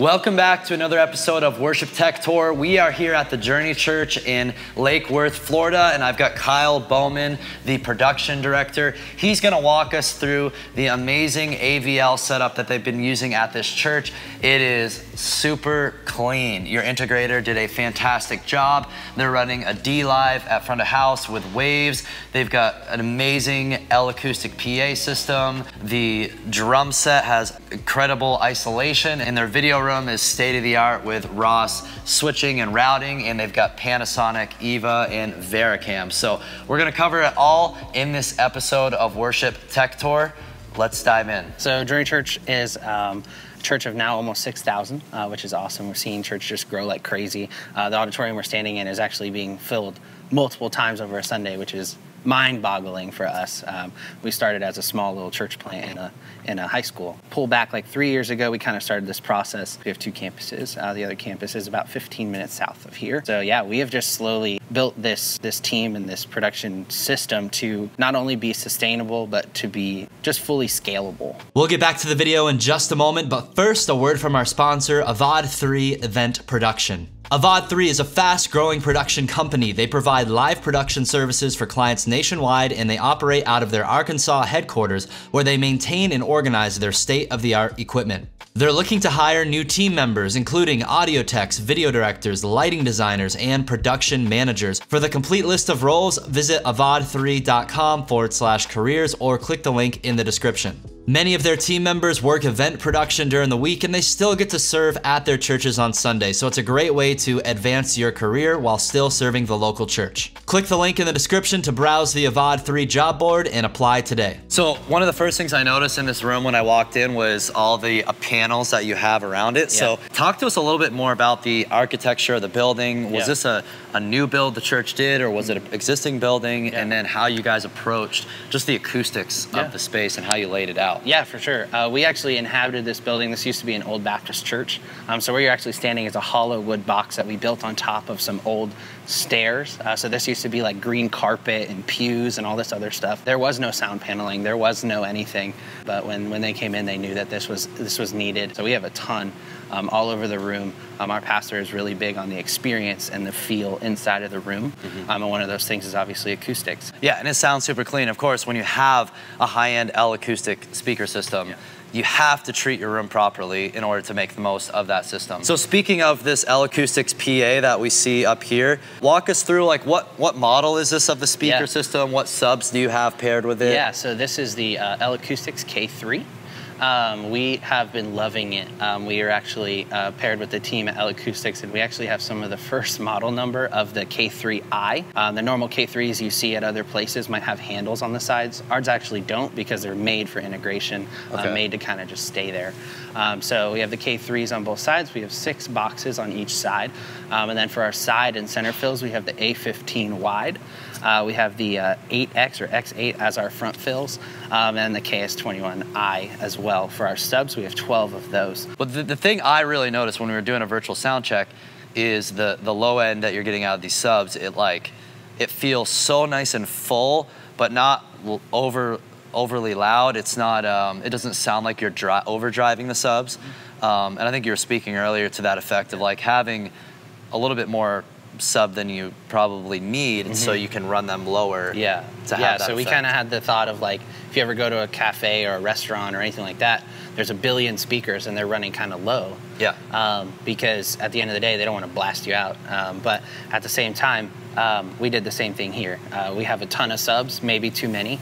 Welcome back to another episode of Worship Tech Tour. We are here at the Journey Church in Lake Worth, Florida, and I've got Kyle Bowman, the production director. He's going to walk us through the amazing AVL setup that they've been using at this church. It is super clean. Your integrator did a fantastic job. They're running a DLive at front of house with waves. They've got an amazing L-acoustic PA system. The drum set has incredible isolation, and their video room is state-of-the-art with Ross switching and routing, and they've got Panasonic, Eva, and Vericam. So we're gonna cover it all in this episode of Worship Tech Tour. Let's dive in. So Journey Church is church of now almost 6,000, which is awesome. We're seeing church just grow like crazy. The auditorium we're standing in is actually being filled multiple times over a Sunday, which is mind-boggling for us. We started as a small little church plant in a high school. Pull back like 3 years ago, we kind of started this process. We have 2 campuses. The other campus is about 15 minutes south of here. So yeah, we have just slowly built this team and this production system to not only be sustainable, but to be just fully scalable. We'll get back to the video in just a moment, but first a word from our sponsor, Avad 3 Event Production. Avad 3 is a fast-growing production company. They provide live production services for clients nationwide, and they operate out of their Arkansas headquarters, where they maintain and organize their state-of-the-art equipment. They're looking to hire new team members, including audio techs, video directors, lighting designers, and production managers. For the complete list of roles, visit avad3.com/careers or click the link in the description. Many of their team members work event production during the week, and they still get to serve at their churches on Sunday, so it's a great way to advance your career while still serving the local church. Click the link in the description to browse the Avad 3 job board and apply today. So one of the first things I noticed in this room when I walked in was all the panels that you have around it. Yeah. So talk to us a little bit more about the architecture of the building. Was this a new build the church did, or was it an existing building? Yeah. And then how you guys approached just the acoustics of the space and how you laid it out. Yeah, for sure. We actually inhabited this building. This used to be an old Baptist church. So where you're actually standing is a hollow wood box that we built on top of some old stairs. So this used to be like green carpet and pews and all this other stuff. There was no sound paneling. There was no anything. But when they came in, they knew that this was needed. So we have a ton all over the room. Our pastor is really big on the experience and the feel inside of the room. And one of those things is obviously acoustics. Yeah, and it sounds super clean. Of course, when you have a high-end L-acoustic speaker system, you have to treat your room properly in order to make the most of that system. So speaking of this L-Acoustics PA that we see up here, walk us through like what model is this of the speaker system? What subs do you have paired with it? Yeah, so this is the L-Acoustics K3. We have been loving it. We are actually paired with the team at Acoustics, and we actually have some of the first model number of the K3i. The normal K3s you see at other places might have handles on the sides. Ours actually don't, because they're made for integration, made to kind of just stay there. So we have the K3s on both sides. We have 6 boxes on each side. And then for our side and center fills, we have the A15 wide. We have the 8X or X8 as our front fills, and the KS21i as well. For our subs, we have 12 of those. But the thing I really noticed when we were doing a virtual sound check is the low end that you're getting out of these subs. It feels so nice and full, but not overly loud. It's not. It doesn't sound like you're overdriving the subs. And I think you were speaking earlier to that effect of like having a little bit more sub than you probably need, and so you can run them lower. Yeah, to have that so we kind of had the thought of like, if you ever go to a cafe or a restaurant or anything like that, there's a billion speakers and they're running kind of low. Yeah. Because at the end of the day, they don't want to blast you out. But at the same time, we did the same thing here. We have a ton of subs, maybe too many,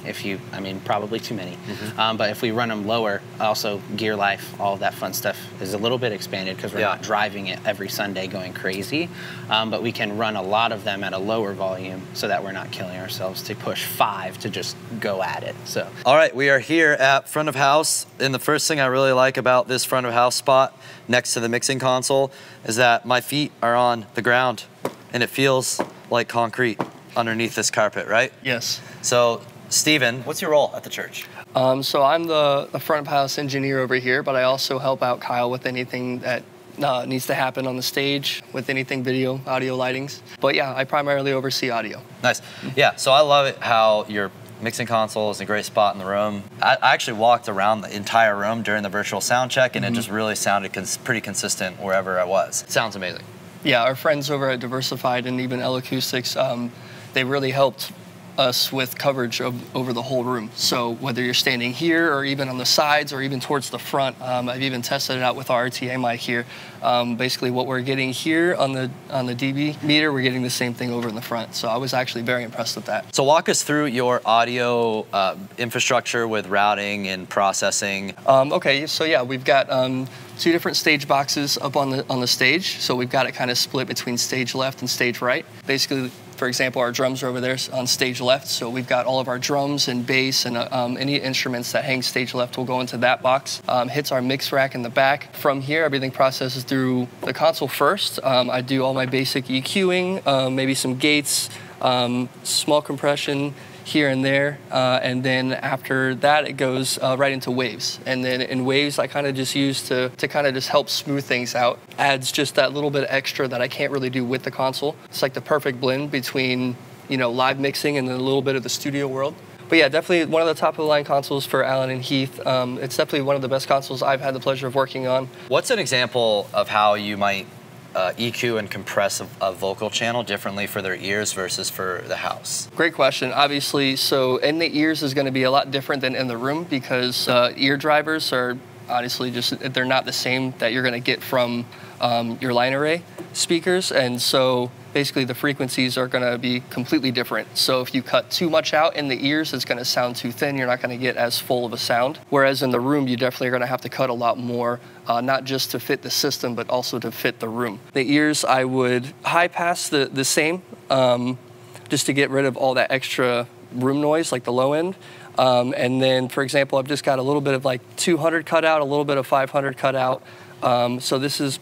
probably too many. But if we run them lower, also gear life, all of that fun stuff is a little bit expanded because we're not driving it every Sunday going crazy. But we can run a lot of them at a lower volume so that we're not killing ourselves to push 5 to just go at it. So. All right, we are here at front of house, and the first thing I really like about this front of house spot next to the mixing console is that my feet are on the ground, and it feels like concrete underneath this carpet, right? Yes. So, Steven, what's your role at the church? So I'm the front of house engineer over here, but I also help out Kyle with anything that needs to happen on the stage, with anything video, audio, lightings. But yeah, I primarily oversee audio. Nice. Yeah, so I love it how you're Mixing console is a great spot in the room. I actually walked around the entire room during the virtual sound check, and it just really sounded pretty consistent wherever I was. It sounds amazing. Yeah, our friends over at Diversified and even Acoustics, they really helped us with coverage over the whole room. So whether you're standing here or even on the sides or even towards the front, I've even tested it out with our RTA mic here. Basically what we're getting here on the dB meter, we're getting the same thing over in the front. So I was actually very impressed with that. So walk us through your audio infrastructure with routing and processing. Okay, so yeah, we've got 2 different stage boxes up on the stage. So we've got it kind of split between stage left and stage right. Basically, for example, our drums are over there on stage left, so we've got all of our drums and bass and any instruments that hang stage left will go into that box. Hits our mix rack in the back. From here, everything processes through the console first. I do all my basic EQing, maybe some gates, small compression here and there, and then after that it goes right into waves. And then in waves I kind of just use to kind of just help smooth things out. Adds just that little bit extra that I can't really do with the console. It's like the perfect blend between, you know, live mixing and then a little bit of the studio world. But yeah, definitely one of the top of the line consoles for Allen and Heath. It's definitely one of the best consoles I've had the pleasure of working on. What's an example of how you might EQ and compress a vocal channel differently for their ears versus for the house? Great question. Obviously, so in the ears is going to be a lot different than in the room because ear drivers are honestly they're not the same that you're going to get from your line array speakers, and so basically the frequencies are going to be completely different. So if you cut too much out in the ears, it's going to sound too thin. You're not going to get as full of a sound. Whereas in the room, you definitely are going to have to cut a lot more, not just to fit the system, but also to fit the room. The ears, I would high pass the same, just to get rid of all that extra room noise, like the low end. And then, for example, I've just got a little bit of like 200 cut out, a little bit of 500 cut out. So this is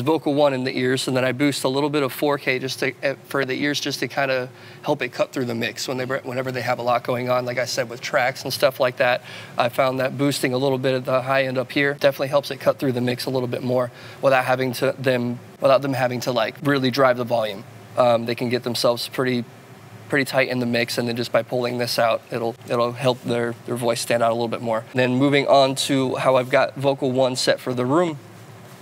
vocal 1 in the ears, and then I boost a little bit of 4K just for the ears, just to kind of help it cut through the mix whenever they have a lot going on. Like I said, with tracks and stuff like that, I found that boosting a little bit of the high end up here definitely helps it cut through the mix a little bit more without them having to like really drive the volume. They can get themselves pretty tight in the mix, and then just by pulling this out, it'll help their voice stand out a little bit more. And then moving on to how I've got vocal 1 set for the room.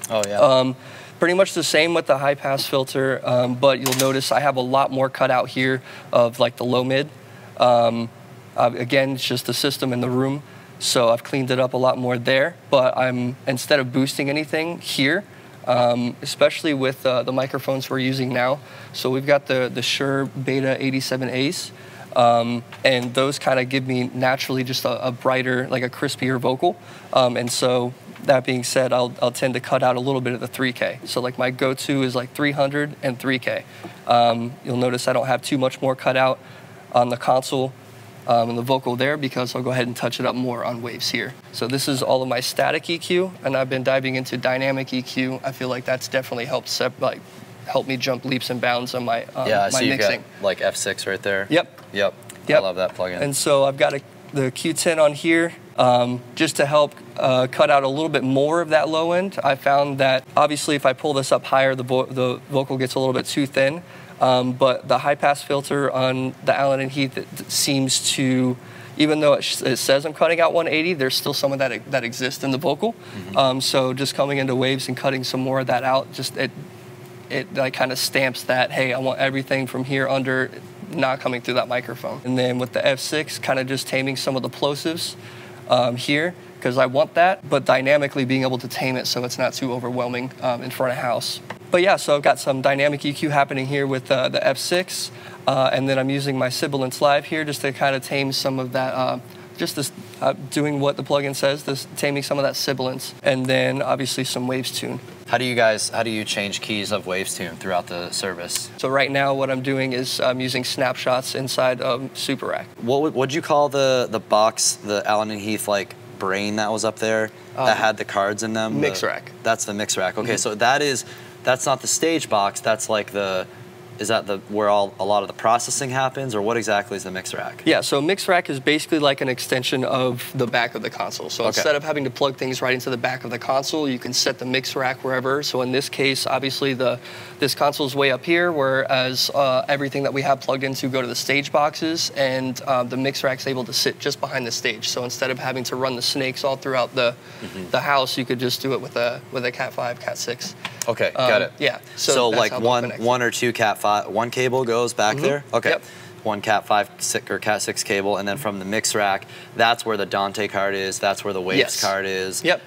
Oh yeah. Pretty much the same with the high pass filter, but you'll notice I have a lot more cut out here of like the low mid. Again, it's just the system in the room, so I've cleaned it up a lot more there. But instead of boosting anything here, especially with the microphones we're using now. So we've got the Shure Beta 87As, and those kind of give me naturally just a brighter, like a crispier vocal. And so that being said, I'll tend to cut out a little bit of the 3K. So like my go-to is like 300 and 3K. You'll notice I don't have too much more cut out on the console and the vocal there, because I'll go ahead and touch it up more on waves here. So this is all of my static EQ, and I've been diving into dynamic EQ. I feel like that's definitely helped me jump leaps and bounds on my yeah, I see mixing. You got like F6 right there. Yep. I love that plugin. And so I've got the Q10 on here just to help cut out a little bit more of that low end. I found that obviously if I pull this up higher, the vocal gets a little bit too thin. But the high pass filter on the Allen and Heath, it seems to, even though it says I'm cutting out 180, there's still some of that exists in the vocal. Mm-hmm. So just coming into waves and cutting some more of that out, just it like kind of stamps that, hey, I want everything from here under not coming through that microphone. And then with the F6, kind of just taming some of the plosives here, because I want that, but dynamically being able to tame it so it's not too overwhelming in front of house. But yeah, so I've got some dynamic EQ happening here with the F6, and then I'm using my Sibilance Live here just to kind of tame some of that, doing what the plugin says, taming some of that sibilance, and then obviously some waves tune. How do you change keys of waves tune throughout the service? So right now what I'm doing is I'm using snapshots inside Super Rack. What would you call the box, the Allen and Heath like brain that was up there that had the cards in them? Mix rack. That's the mix rack. Okay, mm-hmm. So that's not the stage box. That's like is is that where a lot of the processing happens, or what exactly is the mix rack? Yeah, so a mix rack is basically like an extension of the back of the console. So instead of having to plug things right into the back of the console, you can set the mix rack wherever. So in this case, obviously this console is way up here, whereas everything that we have plugged into go to the stage boxes, and the mix rack's able to sit just behind the stage. So instead of having to run the snakes all throughout the house, you could just do it with a Cat 5, Cat 6. Okay, got it. Yeah. So like one or two Cat 5, one cable goes back there? Okay. Yep. One Cat 5 or Cat 6 cable, and then from the mix rack, that's where the Dante card is, that's where the Waves card is. Yep.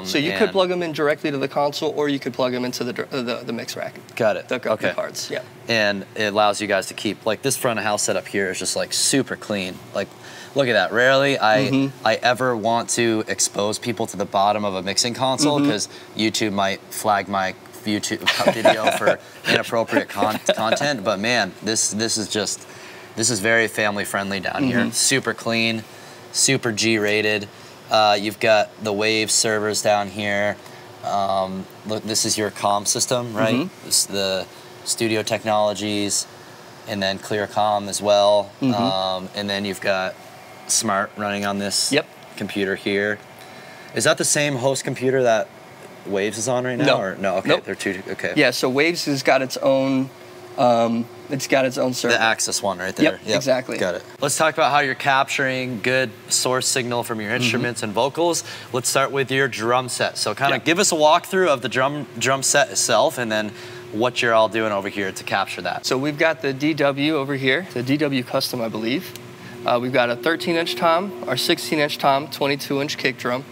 So you could plug them in directly to the console, or you could plug them into the mix rack. Got it. The cards, yeah. And it allows you guys to keep, like this front of house setup here is just like super clean. Like, look at that. Rarely I ever want to expose people to the bottom of a mixing console, because YouTube might flag my YouTube video for inappropriate content. But man, this is very family friendly down here. Super clean, super G rated. You've got the Waves servers down here. Look, this is your comm system, right? This is the Studio Technologies, and then Clear Comm as well. And then you've got Smart running on this computer here. Is that the same host computer that Waves is on right now? No. Or no? Okay, they're two. Okay. Yeah, so Waves has got its own. It's got its own server. The Axis one right there. Yep, exactly. Got it. Let's talk about how you're capturing good source signal from your instruments and vocals. Let's start with your drum set. So kind of give us a walkthrough of the drum set itself, and then what you're all doing over here to capture that. So we've got the DW over here, the DW Custom, I believe. We've got a 13-inch tom, our 16-inch tom, 22-inch kick drum.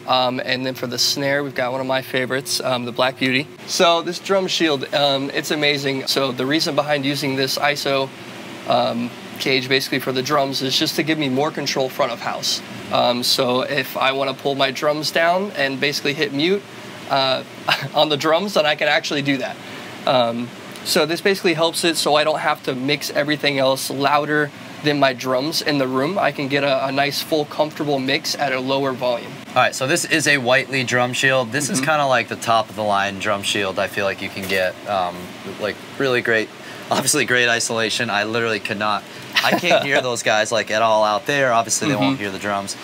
And then for the snare, we've got one of my favorites, the Black Beauty. So this drum shield, it's amazing. So the reason behind using this ISO cage basically for the drums is just to give me more control front of house. So if I want to pull my drums down and basically hit mute on the drums, then I can actually do that. So this basically helps it so I don't have to mix everything else louder than my drums in the room. I can get a nice, full, comfortable mix at a lower volume. All right, so this is a Whiteley drum shield. This is kind of like the top of the line drum shield I feel like you can get. Like really great, obviously great isolation. I literally could not, I can't hear those guys like at all out there. Obviously they won't hear the drums.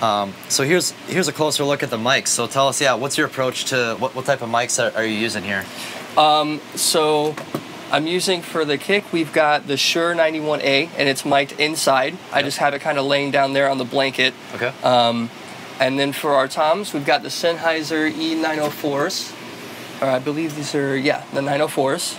So here's a closer look at the mics. So tell us, what's your approach to, what type of mics are you using here? So I'm using for the kick, we've got the Shure 91A, and it's mic'd inside. I just have it kind of laying down there on the blanket. Okay. And then for our toms, we've got the Sennheiser E904s. Or I believe these are, the 904s.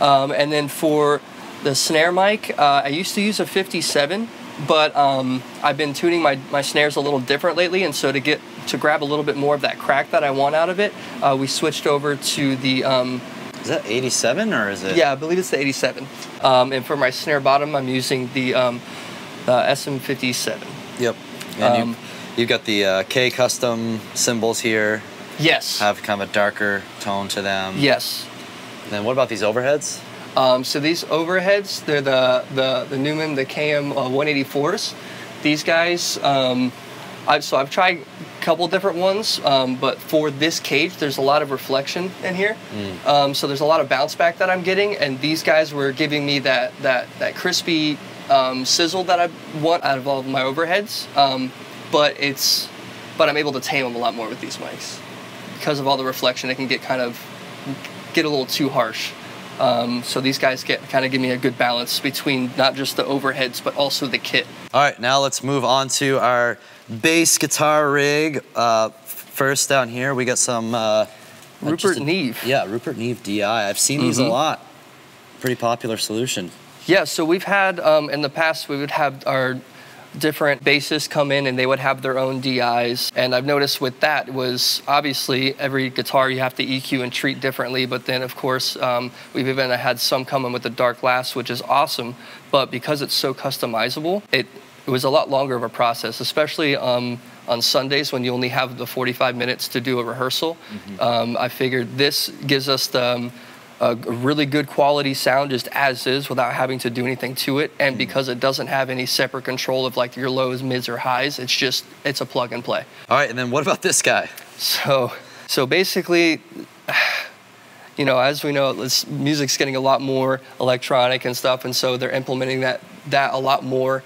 And then for the snare mic, I used to use a 57, but I've been tuning my snares a little different lately, and so to grab a little bit more of that crack that I want out of it, we switched over to the... is that 87 or is it? Yeah, I believe it's the 87. And for my snare bottom, I'm using the SM57. Yep. And you've got the K custom cymbals here. Yes. Have kind of a darker tone to them. Yes. And then what about these overheads? So these overheads, they're the Neumann, the KM 184s. These guys, I've tried a couple different ones, but for this cage, there's a lot of reflection in here. So there's a lot of bounce back that I'm getting, and these guys were giving me that crispy sizzle that I want out of all of my overheads. But I'm able to tame them a lot more with these mics. Because of all the reflection, it can get a little too harsh. So these guys kind of give me a good balance between not just the overheads, but also the kit. All right, now let's move on to our bass guitar rig. First down here, we got some... Rupert Neve. Yeah, Rupert Neve DI. I've seen these a lot. Pretty popular solution. Yeah, so we've had, in the past, we would have our different bassists come in and they would have their own DIs. And I've noticed with that was obviously every guitar you have to EQ and treat differently. But then, of course, we've even had some come in with the dark glass, which is awesome. But because it's so customizable, it was a lot longer of a process, especially on Sundays when you only have the 45 minutes to do a rehearsal. I figured this gives us a really good quality sound just as is without having to do anything to it. And because it doesn't have any separate control of like your lows, mids, or highs, it's a plug and play. All right, and then what about this guy? So basically, you know, as we know, music's getting a lot more electronic and stuff, and so they're implementing that a lot more,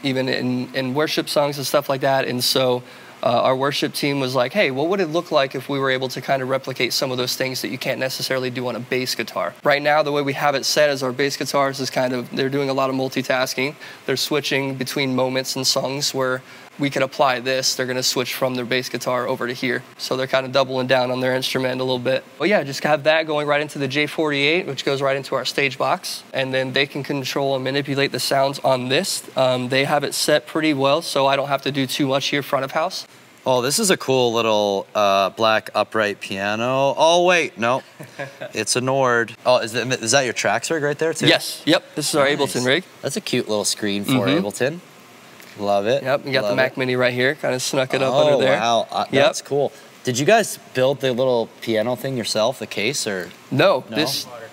even in worship songs and stuff like that. And so our worship team was like, hey, what would it look like if we were able to kind of replicate some of those things that you can't necessarily do on a bass guitar? Right now, the way we have it set as our bass guitars is kind of, they're doing a lot of multitasking. They're switching between moments and songs where we could apply this. They're going to switch from their bass guitar over to here. So they're kind of doubling down on their instrument a little bit. But yeah, just have that going right into the J48, which goes right into our stage box. And then they can control and manipulate the sounds on this. They have it set pretty well, so I don't have to do too much here front of house. Oh, this is a cool little black upright piano. Oh, wait, no. It's a Nord. Oh, is that your tracks rig right there, too? Yes. Yep. This is our Ableton rig. That's a cute little screen for Ableton. Love it. Yep, you got the Mac Mini right here. Kind of snuck it up under there. Oh, wow. That's cool. Did you guys build the little piano thing yourself, the case, or? No.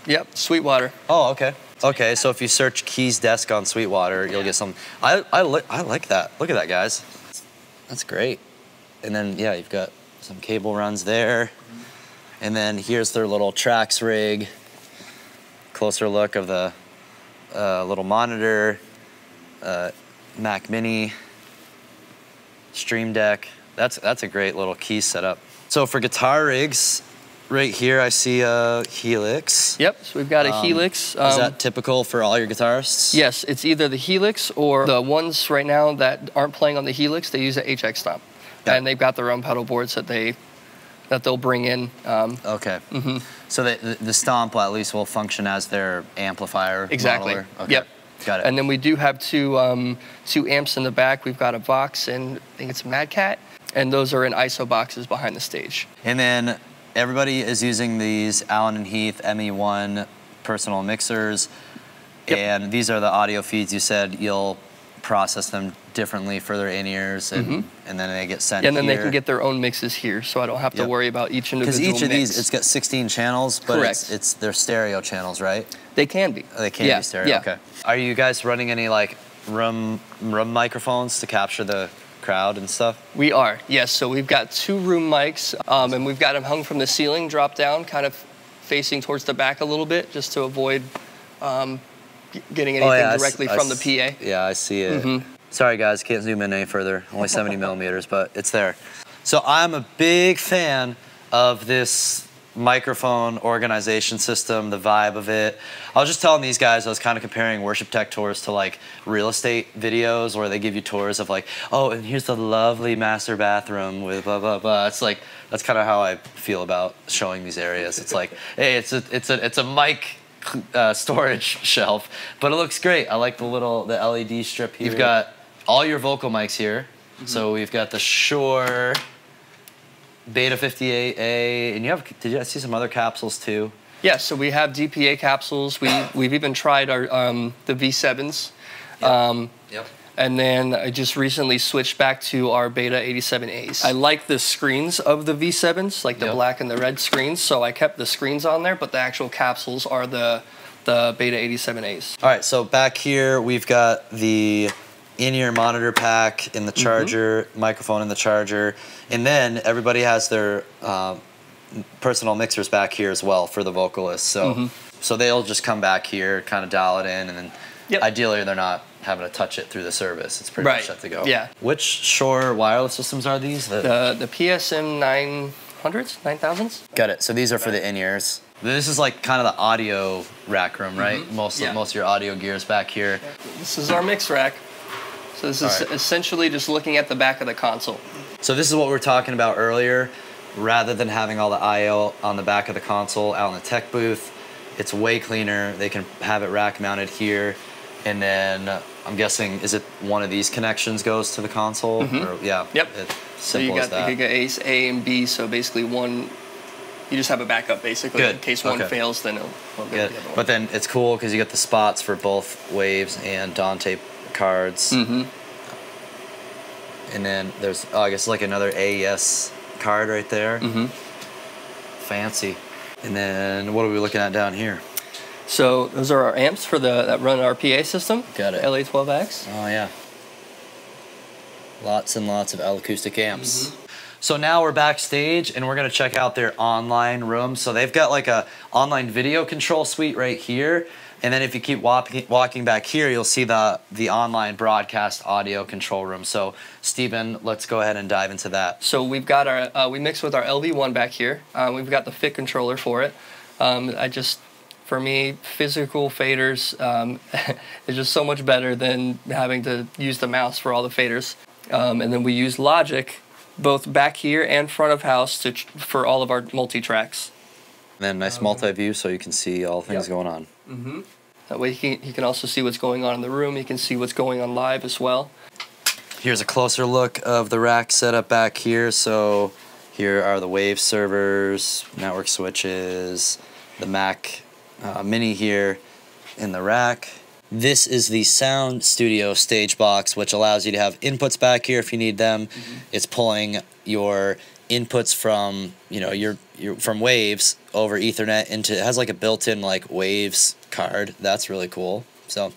Yep, Sweetwater. Oh, okay. Okay, so if you search Keys Desk on Sweetwater, you'll get some. I like that. Look at that, guys. That's great. And then, yeah, you've got some cable runs there. And then here's their little tracks rig. Closer look of the little monitor. Mac Mini, Stream Deck. That's a great little key setup. So for guitar rigs, right here I see a Helix. Yep, so we've got a Helix. Is that typical for all your guitarists? Yes, it's either the Helix or the ones right now that aren't playing on the Helix, they use an HX Stomp. Yeah. And they've got their own pedal boards that they'll bring in. Okay. So the Stomp at least will function as their amplifier. Exactly. Modeler. Okay. Yep. Got it. And then we do have two amps in the back. We've got a Vox and I think it's a Mad Cat, and those are in ISO boxes behind the stage. And then everybody is using these Allen & Heath ME1 personal mixers, and these are the audio feeds. You said you'll process them differently for their in-ears, and then they get sent and then here. they can get their own mixes here, so I don't have to worry about each individual Because each of mix. these, it's got 16 channels, but it's their stereo channels, right? They can be. They can be stereo, okay. Are you guys running any like room microphones to capture the crowd and stuff? We are, yes. So we've got 2 room mics, and we've got them hung from the ceiling, dropped down, kind of facing towards the back a little bit, just to avoid getting anything directly from the PA. Yeah, I see it. Sorry guys, can't zoom in any further. Only 70 millimeters, but it's there. So I'm a big fan of this microphone organization system, the vibe of it. I was just telling these guys, I was kind of comparing worship tech tours to like real estate videos where they give you tours of like, oh, and here's the lovely master bathroom with blah, blah, blah. It's like, that's kind of how I feel about showing these areas. It's like, hey, it's a mic storage shelf, but it looks great. I like the LED strip here. You've got all your vocal mics here. So we've got the Shure Beta 58A, and did you see some other capsules too? Yeah, so we have DPA capsules. We've even tried our the V7s. And then I just recently switched back to our Beta 87As. I like the screens of the V7s, like the black and the red screens, so I kept the screens on there, but the actual capsules are the Beta 87As. All right, so back here we've got the in-ear monitor pack in the charger, microphone in the charger, and then everybody has their personal mixers back here as well for the vocalists. So, so they'll just come back here, kind of dial it in, and then ideally they're not having to touch it through the service. It's pretty much set to go. Yeah. Which Shure wireless systems are these? The PSM 900s, 9000s. Got it. So these are for the in-ears. This is like kind of the audio rack room, right? Most of your audio gear's back here. This is our mix rack. So this is essentially just looking at the back of the console. So this is what we were talking about earlier. Rather than having all the I/O on the back of the console out in the tech booth, it's way cleaner. They can have it rack mounted here. And then I'm guessing, is it one of these connections goes to the console? Or, yeah. Yep. So you got A and B, so basically one, you just have a backup basically. In case one fails, then it'll go to the other one. But then it's cool because you get the spots for both Waves and Dante cards. And then there's, I guess like another AES card right there. Fancy. And then what are we looking at down here? So those are our amps for that run our PA system. Got it. LA12X. Oh yeah. Lots and lots of L acoustic amps. So now we're backstage and we're gonna check out their online room. So they've got like a online video control suite right here. And then if you keep walking back here, you'll see the online broadcast audio control room. So Stephen, let's go ahead and dive into that. So we've got our, we mixed with our LV1 back here. We've got the fit controller for it. For me, physical faders is just so much better than having to use the mouse for all the faders. And then we use Logic, both back here and front of house for all of our multi-tracks. And then nice multi-view so you can see all things going on. Mm-hmm. That way he can also see what's going on in the room. He can see what's going on live as well. Here's a closer look of the rack setup back here. So here are the Wave servers, network switches, the Mac Mini here in the rack. This is the Sound Studio stage box, which allows you to have inputs back here if you need them. Mm-hmm. It's pulling your inputs from, you know, your from Waves over Ethernet into, it has like a built-in like Waves card. That's really cool. So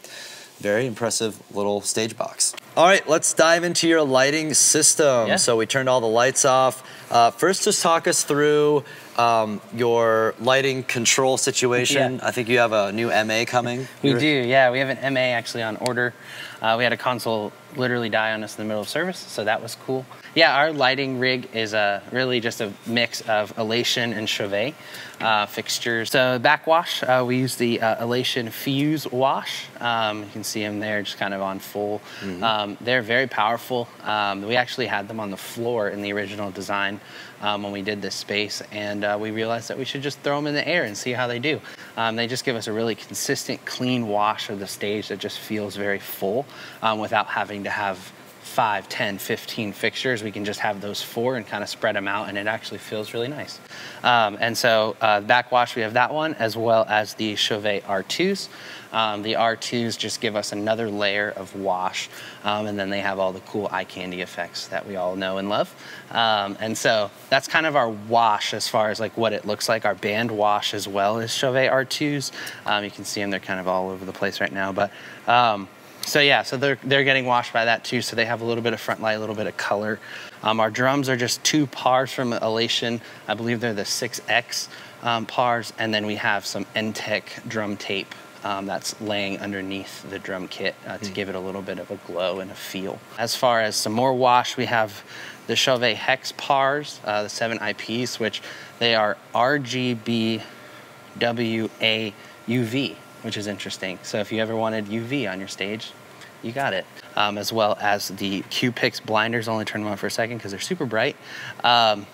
very impressive little stage box. All right, let's dive into your lighting system. Yeah. So we turned all the lights off. First, just talk us through your lighting control situation. Yeah. I think you have a new MA coming. We do, yeah. We have an MA actually on order. We had a console literally die on us in the middle of service, so that was cool. Yeah, our lighting rig is really just a mix of Elation and Chauvet fixtures. So backwash, we use the Elation Fuse wash. You can see them there just kind of on full. Mm-hmm. They're very powerful. We actually had them on the floor in the original design when we did this space, and we realized that we should just throw them in the air and see how they do. They just give us a really consistent, clean wash of the stage that just feels very full without having to have 5, 10, 15 fixtures. We can just have those 4 and kind of spread them out, and it actually feels really nice. And so backwash, we have that one, as well as the Chauvet R2s. The R2s just give us another layer of wash, and then they have all the cool eye candy effects that we all know and love. And so that's kind of our wash as far as like what it looks like. Our band wash as well as Chauvet R2s. You can see them, they're kind of all over the place right now, but so yeah, so they're getting washed by that too. So they have a little bit of front light, a little bit of color. Our drums are just 2 pars from Elation. I believe they're the 6X pars, and then we have some N-Tech drum tape that's laying underneath the drum kit to give it a little bit of a glow and a feel. As far as some more wash, we have the Chauvet Hex pars, the 7 IPs, which they are RGB WA UV, which is interesting. So if you ever wanted UV on your stage, you got it. As well as the Q-Pix blinders, only turn them on for a second because they're super bright.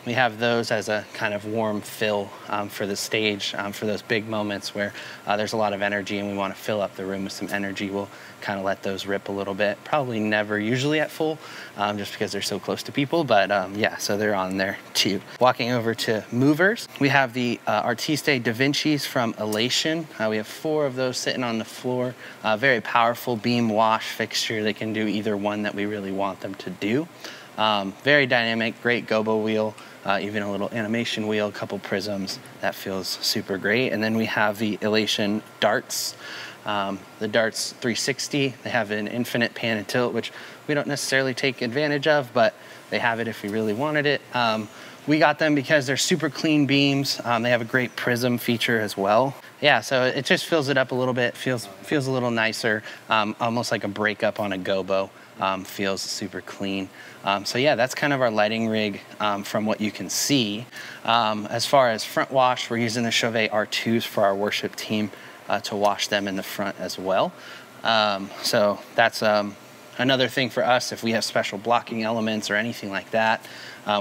We have those as a kind of warm fill for the stage, for those big moments where there's a lot of energy and we want to fill up the room with some energy. We'll kind of let those rip a little bit. Probably never usually at full, just because they're so close to people, but yeah, so they're on there too. Walking over to movers, we have the Artiste Da Vinci's from Elation. We have 4 of those sitting on the floor. Very powerful beam wash fixture. They can do either one that we really want them to do. Very dynamic, great gobo wheel, even a little animation wheel, a couple prisms. That feels super great. And then we have the Elation darts. The darts 360, they have an infinite pan and tilt, which we don't necessarily take advantage of, but they have it if we really wanted it. We got them because they're super clean beams. They have a great prism feature as well. Yeah, so it just fills it up a little bit, feels a little nicer, almost like a breakup on a gobo. Feels super clean. So yeah, that's kind of our lighting rig from what you can see. As far as front wash, we're using the Chauvet R2s for our worship team to wash them in the front as well. So that's another thing for us. If we have special blocking elements or anything like that,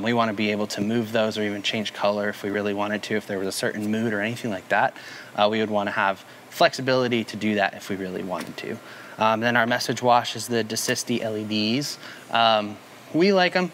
we want to be able to move those or even change color if we really wanted to. If there was a certain mood or anything like that, we would want to have flexibility to do that if we really wanted to. Then our message wash is the Desisti LEDs. We like them.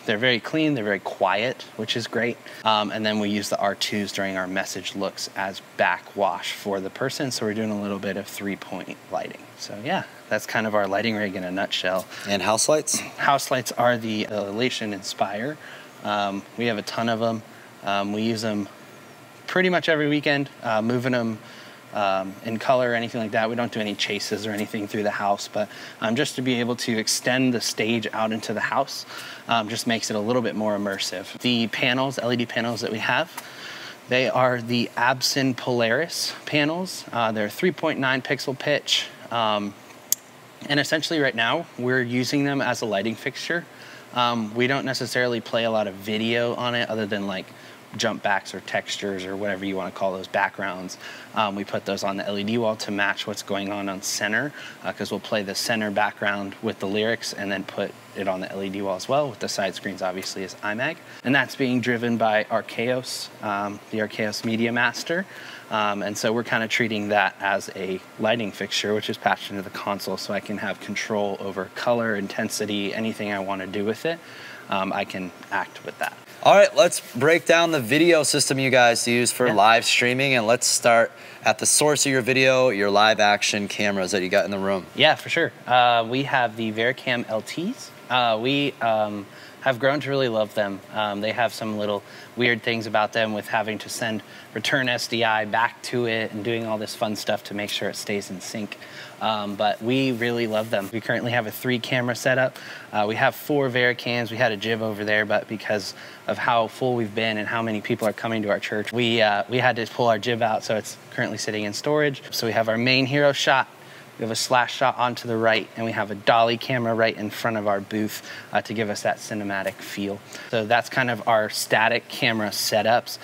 They're very clean, they're very quiet, which is great. And then we use the R2s during our message looks as backwash for the person. So we're doing a little bit of 3-point lighting. So yeah, that's kind of our lighting rig in a nutshell. And house lights? House lights are the Elation Inspire. We have a ton of them. We use them pretty much every weekend, moving them in color or anything like that. We don't do any chases or anything through the house, but just to be able to extend the stage out into the house just makes it a little bit more immersive. The panels, LED panels that we have, they are the Absin Polaris panels. They're 3.9 pixel pitch. And essentially right now, we're using them as a lighting fixture. We don't necessarily play a lot of video on it other than like jump backs or textures or whatever you want to call those backgrounds. We put those on the LED wall to match what's going on center, because we'll play the center background with the lyrics and then put it on the LED wall as well, with the side screens obviously as iMag. And that's being driven by Archaeos, the Archaeos Media Master. And so we're kind of treating that as a lighting fixture, which is patched into the console, so I can have control over color, intensity, anything I want to do with it. I can act with that. All right, let's break down the video system you guys use for live streaming, and let's start at the source of your video, your live action cameras that you got in the room. Yeah, for sure. We have the VariCam LTs. We have grown to really love them. They have some little weird things about them with having to send return SDI back to it and doing all this fun stuff to make sure it stays in sync. But we really love them. We currently have a 3-camera setup. We have 4 VariCams. We had a jib over there, but because of how full we've been and how many people are coming to our church, we had to pull our jib out, so it's currently sitting in storage. So we have our main hero shot. We have a slash shot onto the right, and we have a dolly camera right in front of our booth to give us that cinematic feel. So that's kind of our static camera setups.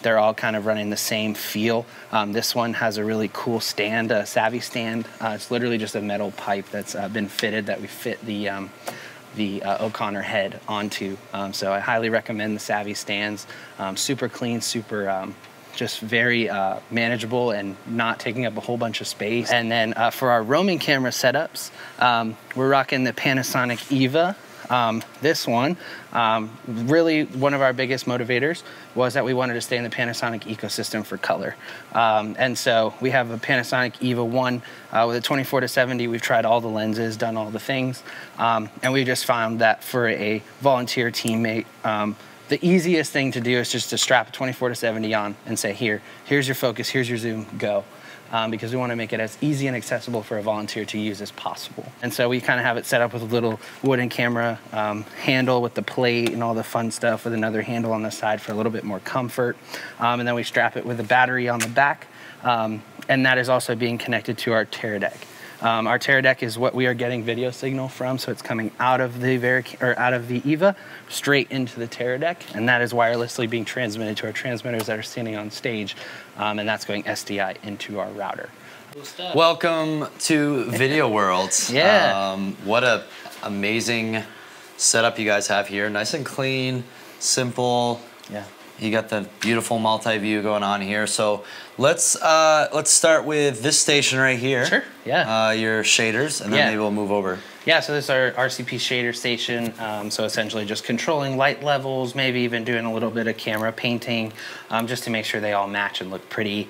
They're all kind of running the same feel. This one has a really cool stand, a Savvy stand. It's literally just a metal pipe that's been fitted that we fit the O'Connor head onto. So I highly recommend the Savvy stands. Super clean, super just very manageable and not taking up a whole bunch of space. And then for our roaming camera setups, we're rocking the Panasonic Eva. This one, really one of our biggest motivators was that we wanted to stay in the Panasonic ecosystem for color. And so we have a Panasonic Eva 1 with a 24-70. We've tried all the lenses, done all the things. And we just found that for a volunteer teammate, the easiest thing to do is just to strap a 24-70 on and say, here's your focus, here's your zoom, go. Because we want to make it as easy and accessible for a volunteer to use as possible. And so we kind of have it set up with a little wooden camera handle with the plate and all the fun stuff, with another handle on the side for a little bit more comfort. And then we strap it with a battery on the back. And that is also being connected to our Teradek. Our Teradek is what we are getting video signal from, so it's coming out of the Eva straight into the Teradek, and that is wirelessly being transmitted to our transmitters that are standing on stage, and that's going SDI into our router. Cool stuff. Welcome to Video World. Yeah. What a amazing setup you guys have here. Nice and clean, simple. Yeah. You got the beautiful multi-view going on here. So let's start with this station right here. Sure. Yeah. Your shaders, and then maybe we'll move over. Yeah, so this is our RCP shader station. So essentially just controlling light levels, maybe even doing a little bit of camera painting, just to make sure they all match and look pretty.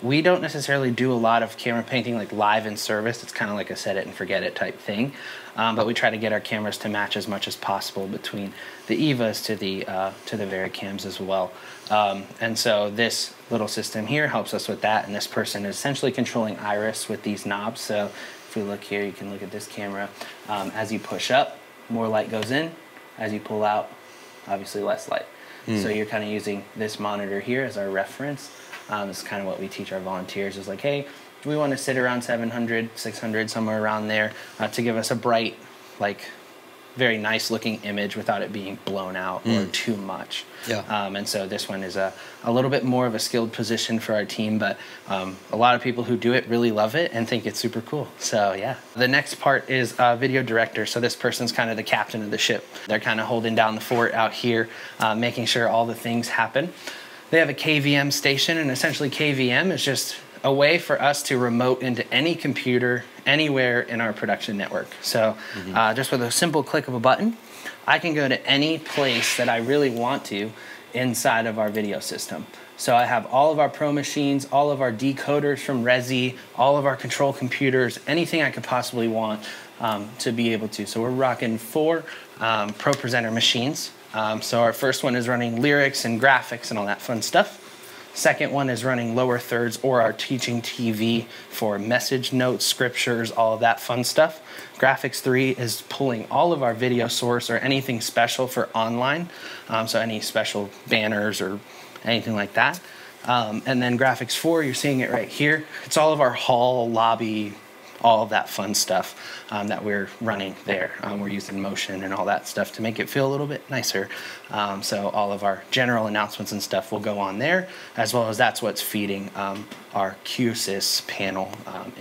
We don't necessarily do a lot of camera painting like live in service. It's kind of like a set it and forget it type thing. But we try to get our cameras to match as much as possible between the Evas to the VariCams as well. And so this little system here helps us with that, and this person is essentially controlling iris with these knobs. So if we look here, you can look at this camera. As you push up, more light goes in. As you pull out, obviously less light. So you're kind of using this monitor here as our reference. This is kind of what we teach our volunteers, is like, hey, we want to sit around 700, 600, somewhere around there, to give us a bright, like, very nice looking image without it being blown out or too much. Yeah. And so this one is a little bit more of a skilled position for our team, but a lot of people who do it really love it and think it's super cool. So yeah. The next part is video director. So this person's kind of the captain of the ship. They're kind of holding down the fort out here, making sure all the things happen. They have a KVM station, and essentially KVM is just a way for us to remote into any computer anywhere in our production network. So just with a simple click of a button, I can go to any place that I really want to inside of our video system. So I have all of our pro machines, all of our decoders from Resi, all of our control computers, anything I could possibly want to be able to. So we're rocking 4 Pro Presenter machines. So our first one is running lyrics and graphics and all that fun stuff. Second one is running lower thirds or our teaching TV for message notes, scriptures, all of that fun stuff. Graphics 3 is pulling all of our video source or anything special for online, so any special banners or anything like that. And then Graphics 4, you're seeing it right here. It's all of our hall, lobby, all of that fun stuff that we're running there. We're using motion and all that stuff to make it feel a little bit nicer. So all of our general announcements and stuff will go on there, as well as that's what's feeding our QSys panel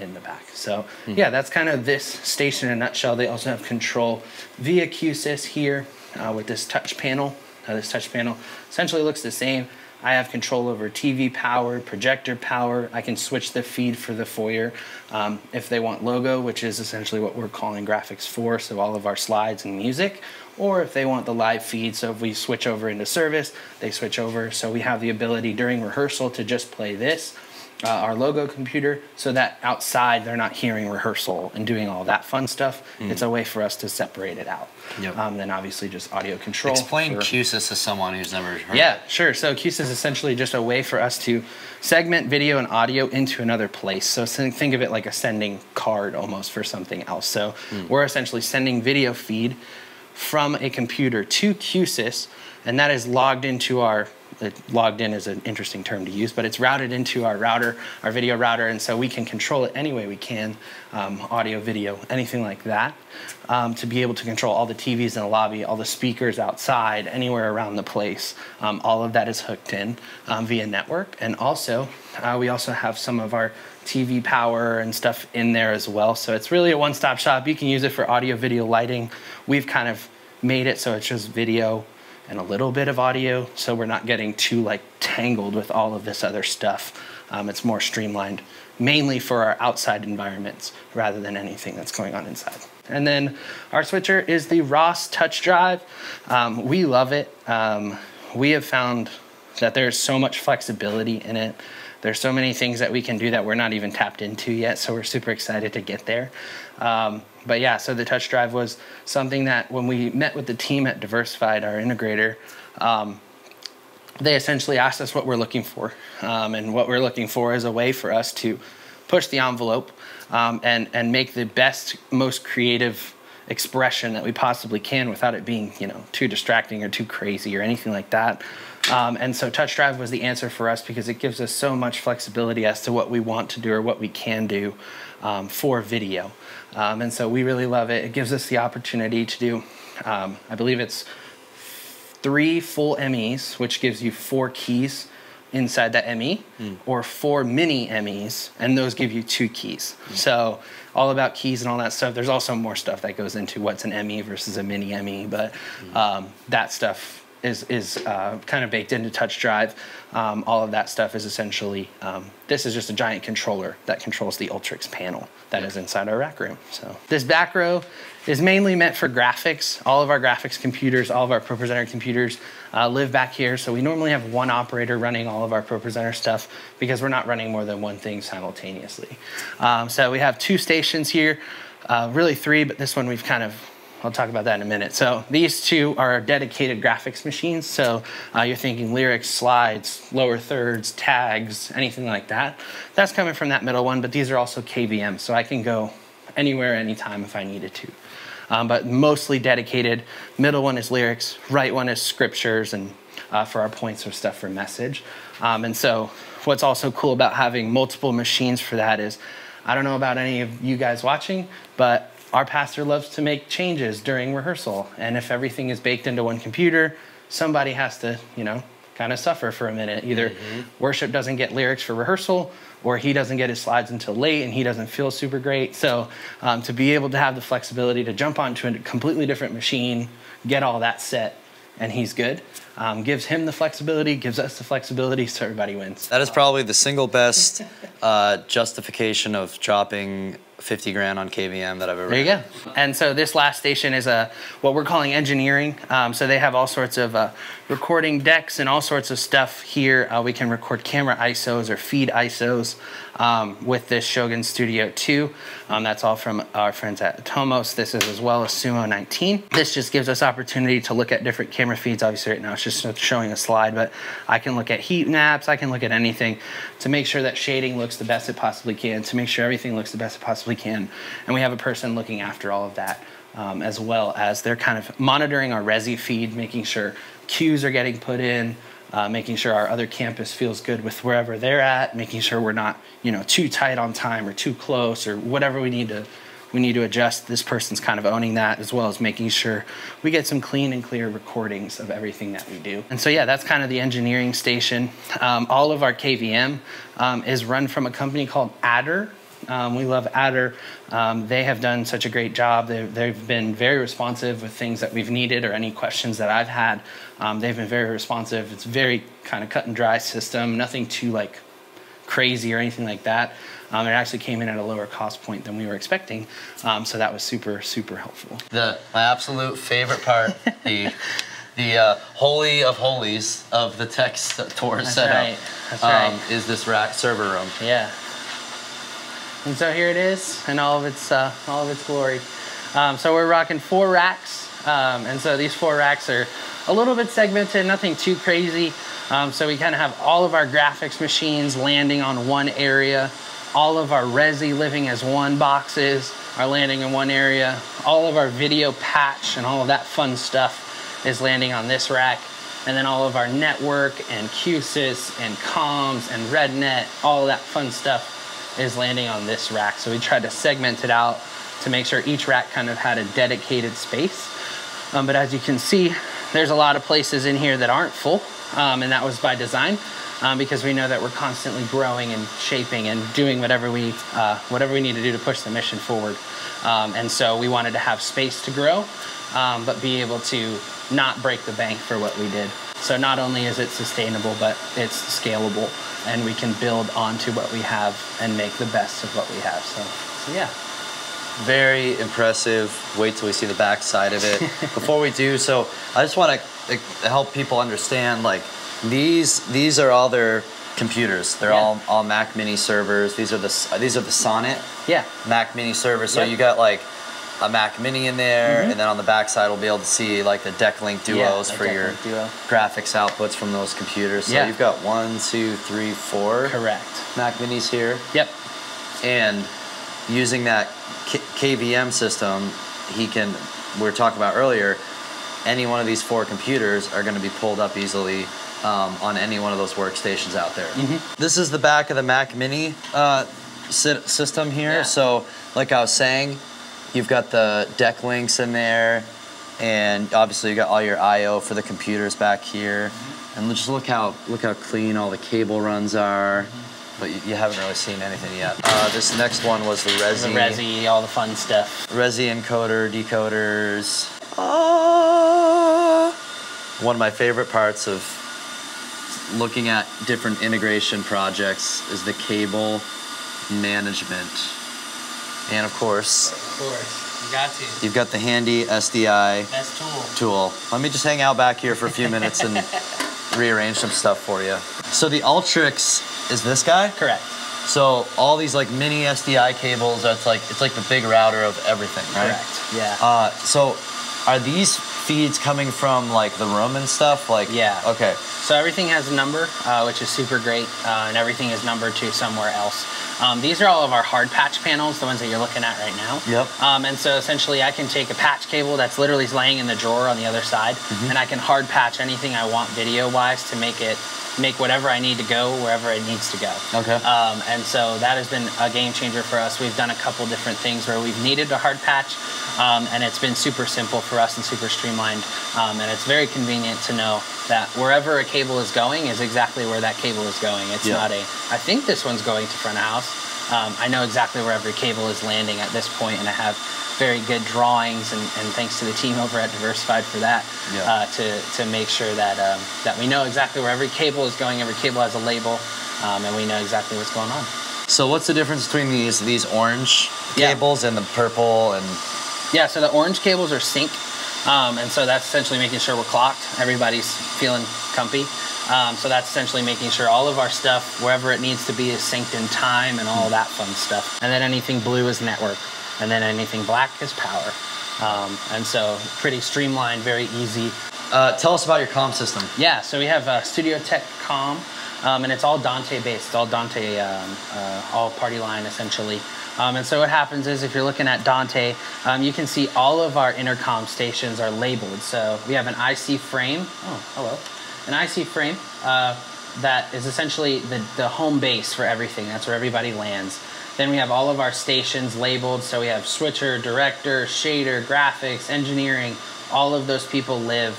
in the back. So yeah, that's kind of this station in a nutshell. They also have control via QSys here with this touch panel. This touch panel essentially looks the same. I have control over TV power, projector power. I can switch the feed for the foyer if they want logo, which is essentially what we're calling Graphics 4, so all of our slides and music, or if they want the live feed, so if we switch over into service, they switch over. So we have the ability during rehearsal to just play this, our logo computer, so that outside they're not hearing rehearsal and doing all that fun stuff. It's a way for us to separate it out. Yep. Then obviously just audio control. Explain QSys to someone who's never heard Yeah, sure. So QSys is essentially just a way for us to segment video and audio into another place. So think of it like a sending card almost for something else. So we're essentially sending video feed from a computer to QSys, and that is logged into our logged in is an interesting term to use, but it's routed into our router, our video router, and so we can control it any way we can, audio, video, anything like that, to be able to control all the TVs in the lobby, all the speakers outside, anywhere around the place. All of that is hooked in via network, and also we also have some of our TV power and stuff in there as well, so it's really a one-stop shop. You can use it for audio, video, lighting. We've kind of made it so it's just video and a little bit of audio, so we're not getting too like tangled with all of this other stuff. It's more streamlined, mainly for our outside environments rather than anything that's going on inside. And then our switcher is the Ross touch drive. We love it. We have found that there's so much flexibility in it. There's so many things that we can do that we're not even tapped into yet, so we're super excited to get there. But yeah, so the touch drive was something that when we met with the team at Diversified, our integrator, they essentially asked us what we're looking for. And what we're looking for is a way for us to push the envelope and make the best, most creative expression that we possibly can without it being, you know, too distracting or too crazy or anything like that. And so touch drive was the answer for us because it gives us so much flexibility as to what we want to do or what we can do for video. And so we really love it. It gives us the opportunity to do, I believe it's 3 full MEs, which gives you 4 keys inside that ME, or 4 mini MEs, and those give you 2 keys. So all about keys and all that stuff. There's also more stuff that goes into what's an ME versus a mini ME, but that stuff is kind of baked into touch drive. All of that stuff is essentially, this is just a giant controller that controls the Ultrix panel that is inside our rack room. So this back row is mainly meant for graphics. All of our graphics computers, all of our ProPresenter computers live back here. So we normally have 1 operator running all of our ProPresenter stuff because we're not running more than 1 thing simultaneously. So we have 2 stations here, really 3, but this one we've kind of, I'll talk about that in a minute. So these 2 are dedicated graphics machines. So you're thinking lyrics, slides, lower thirds, tags, anything like that. That's coming from that middle one, but these are also KVM, so I can go anywhere, anytime if I needed to. But mostly dedicated. Middle one is lyrics, right one is scriptures, and for our points or stuff for message. And so what's also cool about having multiple machines for that is, I don't know about any of you guys watching, but our pastor loves to make changes during rehearsal. And if everything is baked into 1 computer, somebody has to, you know, kind of suffer for a minute. Either worship doesn't get lyrics for rehearsal, or he doesn't get his slides until late and he doesn't feel super great. So to be able to have the flexibility to jump onto a completely different machine, get all that set, and he's good, gives him the flexibility, gives us the flexibility, so everybody wins. That is probably the single best justification of dropping 50 grand on KVM that I've ever. There you go. And so this last station is what we're calling engineering. So they have all sorts of recording decks and all sorts of stuff here. We can record camera ISOs or feed ISOs with this Shogun Studio 2. That's all from our friends at Atomos. This is as well as Sumo 19. This just gives us opportunity to look at different camera feeds. Obviously right now it's just showing a slide, but I can look at heat maps, I can look at anything to make sure that shading looks the best it possibly can, to make sure everything looks the best it possibly can. And we have a person looking after all of that, as well as they're kind of monitoring our Resi feed, making sure cues are getting put in, making sure our other campus feels good with wherever they're at, making sure we're not, too tight on time or too close or whatever we need to adjust. This person's kind of owning that, as well as making sure we get some clean and clear recordings of everything that we do. And so yeah, that's kind of the engineering station. All of our KVM is run from a company called Adder. We love Adder. They have done such a great job. They've been very responsive with things that we've needed or any questions that I've had. They've been very responsive. It's very kind of cut and dry system, nothing too like crazy or anything like that. It actually came in at a lower cost point than we were expecting. So that was super, super helpful. My absolute favorite part, the holy of holies of the tech tour setup is this rack server room. Yeah. And so here it is in all of its glory. So we're rocking 4 racks. And so these 4 racks are a little bit segmented, nothing too crazy. So we kind of have all of our graphics machines landing on one area. All of our Resi living as one boxes are landing in one area. All of our video patch and all of that fun stuff is landing on this rack. And then all of our network and QSys and comms and RedNet, all of that fun stuff is landing on this rack. So we tried to segment it out to make sure each rack kind of had a dedicated space. But as you can see, there's a lot of places in here that aren't full, and that was by design, because we know that we're constantly growing and shaping and doing whatever we need to do to push the mission forward. And so we wanted to have space to grow, but be able to not break the bank for what we did. So not only is it sustainable, but it's scalable, and we can build onto what we have and make the best of what we have. So yeah. Very impressive. Wait till we see the back side of it. Before we do, so I just want to help people understand, like, these are all their computers. They're all Mac Mini servers. These are the Sonnet Mac Mini servers. So you got like a Mac Mini in there, and then on the back side we'll be able to see like the DeckLink Duos for your graphics outputs from those computers. So you've got 1, 2, 3, 4 correct Mac Minis here. Yep. And using that KVM system, we were talking about earlier, any one of these 4 computers are going to be pulled up easily on any one of those workstations out there. This is the back of the Mac Mini system here. Yeah. So like I was saying, you've got the deck links in there, and obviously you got all your I/O for the computers back here. And just look how clean all the cable runs are. But you haven't really seen anything yet. This next one was the Resi. The Resi, all the fun stuff. Resi encoder, decoders. One of my favorite parts of looking at different integration projects is the cable management. And of course, you got to. You've got the handy SDI Best tool. Let me just hang out back here for a few minutes and rearrange some stuff for you. So the Ultrix is this guy? Correct. So all these like mini SDI cables, it's like the big router of everything, right? Correct. Yeah. So are these feeds coming from like the room and stuff? Like Okay. So everything has a number, which is super great, and everything is numbered to somewhere else. These are all of our hard patch panels, the ones that you're looking at right now. Yep. And so essentially I can take a patch cable that's literally laying in the drawer on the other side, and I can hard patch anything I want video-wise to make whatever I need to go wherever it needs to go. Okay. And so that has been a game changer for us. We've done a couple different things where we've needed to hard patch, and it's been super simple for us and super streamlined. And it's very convenient to know that wherever a cable is going is exactly where that cable is going. It's not I think this one's going to front of house. I know exactly where every cable is landing at this point, and I have very good drawings, and thanks to the team over at Diversified for that, to make sure that that we know exactly where every cable is going. Every cable has a label, and we know exactly what's going on. So what's the difference between these orange cables and the purple and... Yeah, so the orange cables are sync, and so that's essentially making sure we're clocked. Everybody's feeling comfy. So that's essentially making sure all of our stuff, wherever it needs to be, is synced in time and all that fun stuff. And then anything blue is network, and then anything black is power. And so pretty streamlined, very easy. Tell us about your comm system. Yeah, so we have Studio Tech comm, and it's all Dante based. It's all Dante, all party line essentially. And so what happens is if you're looking at Dante, you can see all of our intercom stations are labeled. So we have an IC frame. Oh, hello. An IC frame that is essentially the home base for everything. That's where everybody lands. Then we have all of our stations labeled. So we have switcher, director, shader, graphics, engineering. All of those people live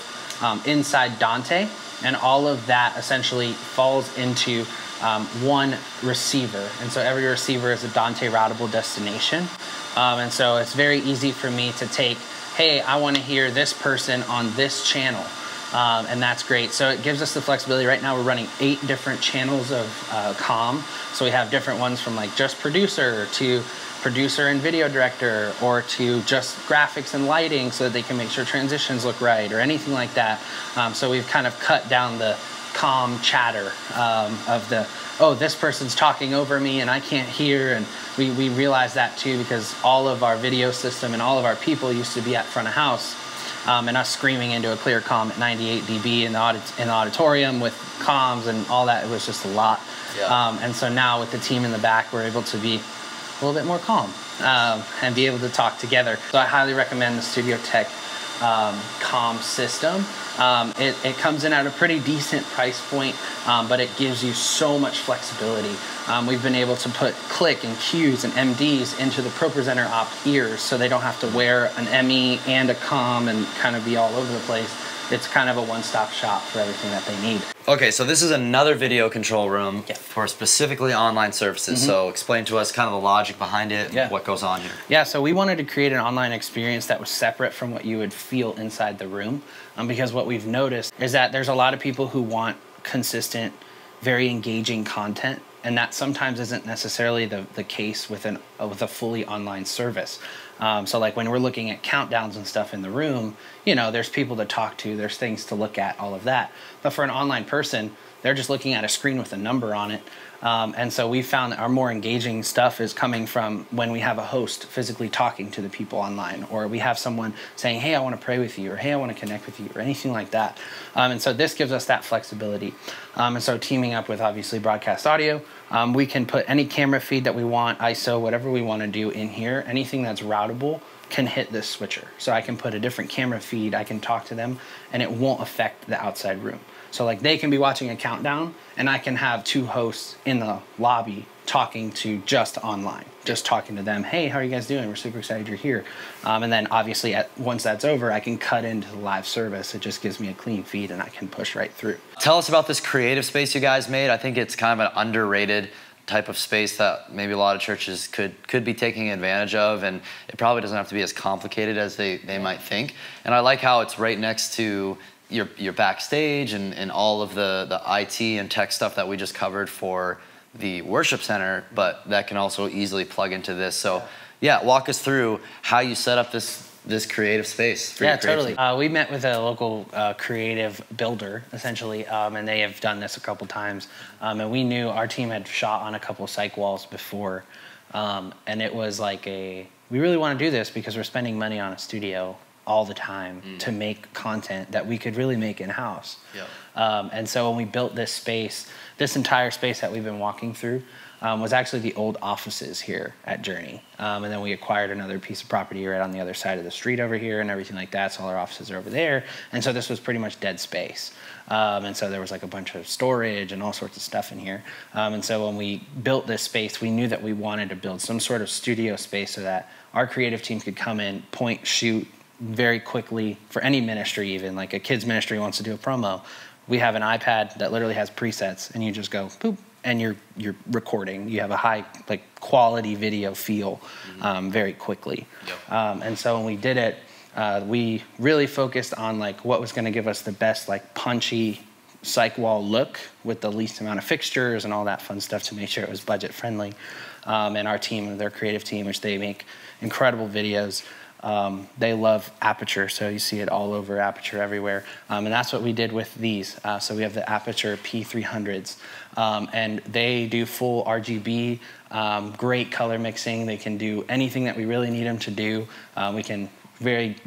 inside Dante. And all of that essentially falls into one receiver. And so every receiver is a Dante routable destination. And so it's very easy for me to take, hey, I want to hear this person on this channel. And that's great. So it gives us the flexibility. Right now we're running 8 different channels of comm. So we have different ones from like just producer to producer and video director, or to just graphics and lighting so that they can make sure transitions look right or anything like that. So we've kind of cut down the comm chatter of the, oh, this person's talking over me and I can't hear. And we realized that too, because all of our video system and all of our people used to be at front of house. And us screaming into a clear comm at 98 dB in the auditorium with comms and all that, it was just a lot. Yeah. And so now with the team in the back, we're able to be a little bit more calm and be able to talk together. So I highly recommend the Studio Tech comm system. It comes in at a pretty decent price point, but it gives you so much flexibility. We've been able to put click and Qs and MDs into the ProPresenter op ears so they don't have to wear an ME and a comm and kind of be all over the place. It's kind of a one-stop shop for everything that they need. Okay, so this is another video control room for specifically online services. So explain to us kind of the logic behind it, what goes on here. Yeah, so we wanted to create an online experience that was separate from what you would feel inside the room, because what we've noticed is that there's a lot of people who want consistent, very engaging content, and that sometimes isn't necessarily the case with a fully online service. So like when we're looking at countdowns and stuff in the room, you know, there's people to talk to, there's things to look at, all of that. But for an online person, they're just looking at a screen with a number on it. And so we found that our more engaging stuff is coming from when we have a host physically talking to the people online, or we have someone saying, hey, I want to pray with you, or hey, I want to connect with you, or anything like that. And so this gives us that flexibility. And so teaming up with obviously broadcast audio, we can put any camera feed that we want, ISO, whatever we want to do in here. Anything that's routable can hit this switcher. So I can put a different camera feed, I can talk to them, and it won't affect the outside room. So like they can be watching a countdown and I can have 2 hosts in the lobby talking to just online, just talking to them. Hey, how are you guys doing? We're super excited you're here. And then obviously once that's over, I can cut into the live service. It just gives me a clean feed and I can push right through. Tell us about this creative space you guys made. I think it's kind of an underrated type of space that maybe a lot of churches could be taking advantage of, and it probably doesn't have to be as complicated as they might think. And I like how it's right next to your backstage and all of the IT and tech stuff that we just covered for the worship center, but that can also easily plug into this. So yeah, walk us through how you set up this creative space for your totally. We met with a local creative builder, essentially, and they have done this a couple times. And we knew our team had shot on a couple CyC Walls before, and it was like we really want to do this because we're spending money on a studio all the time to make content that we could really make in-house. Yep. And so when we built this space, this entire space that we've been walking through was actually the old offices here at Journey. And then we acquired another piece of property right on the other side of the street over here and everything like that. So all our offices are over there. And so this was pretty much dead space. And so there was like a bunch of storage and all sorts of stuff in here. And so when we built this space, we knew that we wanted to build some sort of studio space so that our creative team could come in, point, shoot, very quickly for any ministry, even like a kids ministry wants to do a promo. We have an iPad that literally has presets and you just go boop and you're recording. You have a high like quality video feel very quickly. Yep. And so when we did it, we really focused on like what was going to give us the best like punchy CyC Wall look with the least amount of fixtures and all that fun stuff to make sure it was budget friendly. And our team, their creative team, which they make incredible videos, they love Aperture, so you see it all over Aperture everywhere. And that's what we did with these. So we have the Aperture P300s, and they do full RGB, great color mixing. They can do anything that we really need them to do. We can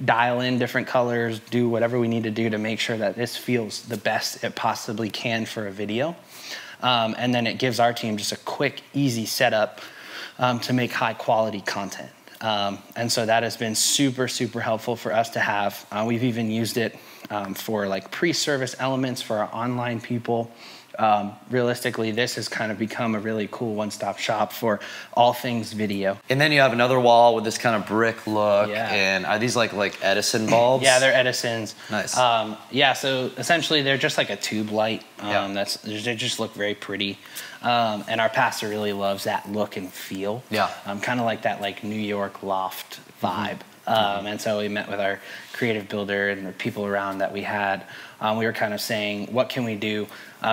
dial in different colors, do whatever we need to do to make sure that this feels the best it possibly can for a video. And then it gives our team just a quick, easy setup to make high quality content. And so that has been super, super helpful for us to have. We've even used it for like pre-service elements for our online people. Realistically, this has kind of become a really cool one-stop shop for all things video. And then you have another wall with this kind of brick look. Yeah. And are these like Edison bulbs? Yeah, they're Edisons. Nice. Yeah, so essentially they're just like a tube light. They just look very pretty. And our pastor really loves that look and feel. Yeah. Kind of like that like New York loft vibe. And so we met with our creative builder and the people around that we had. We were kind of saying, what can we do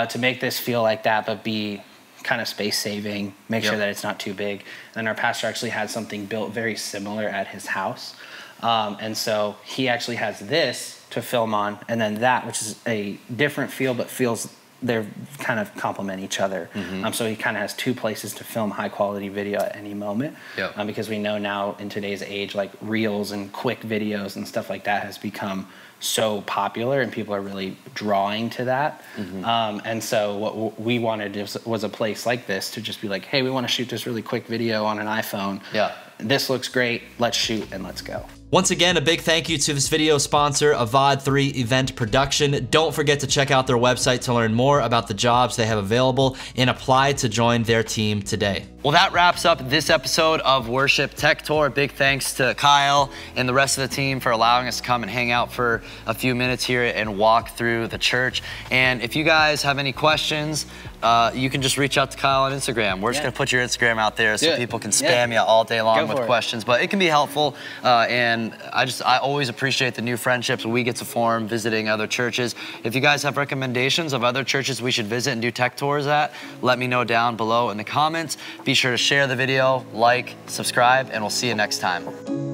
to make this feel like that, but be kind of space saving, make sure that it's not too big. And our pastor actually had something built very similar at his house. And so he actually has this to film on, and then that, which is a different feel, but they're kind of complement each other. So he kind of has two places to film high quality video at any moment. Because we know now in today's age, like reels and quick videos and stuff like that has become so popular, and people are really drawing to that. And so what we wanted was a place like this to just be like, hey, we want to shoot this really quick video on an iPhone. This looks great, let's shoot and let's go. Once again, a big thank you to this video sponsor, Avad 3 Event Production. Don't forget to check out their website to learn more about the jobs they have available and apply to join their team today. Well, that wraps up this episode of Worship Tech Tour. Big thanks to Kyle and the rest of the team for allowing us to come and hang out for a few minutes here and walk through the church. And if you guys have any questions, you can just reach out to Kyle on Instagram. We're just gonna put your Instagram out there so people can spam you all day long with questions, but it can be helpful. And I always appreciate the new friendships we get to form visiting other churches. If you guys have recommendations of other churches we should visit and do tech tours at, let me know down below in the comments. Be sure to share the video, like, subscribe, and we'll see you next time.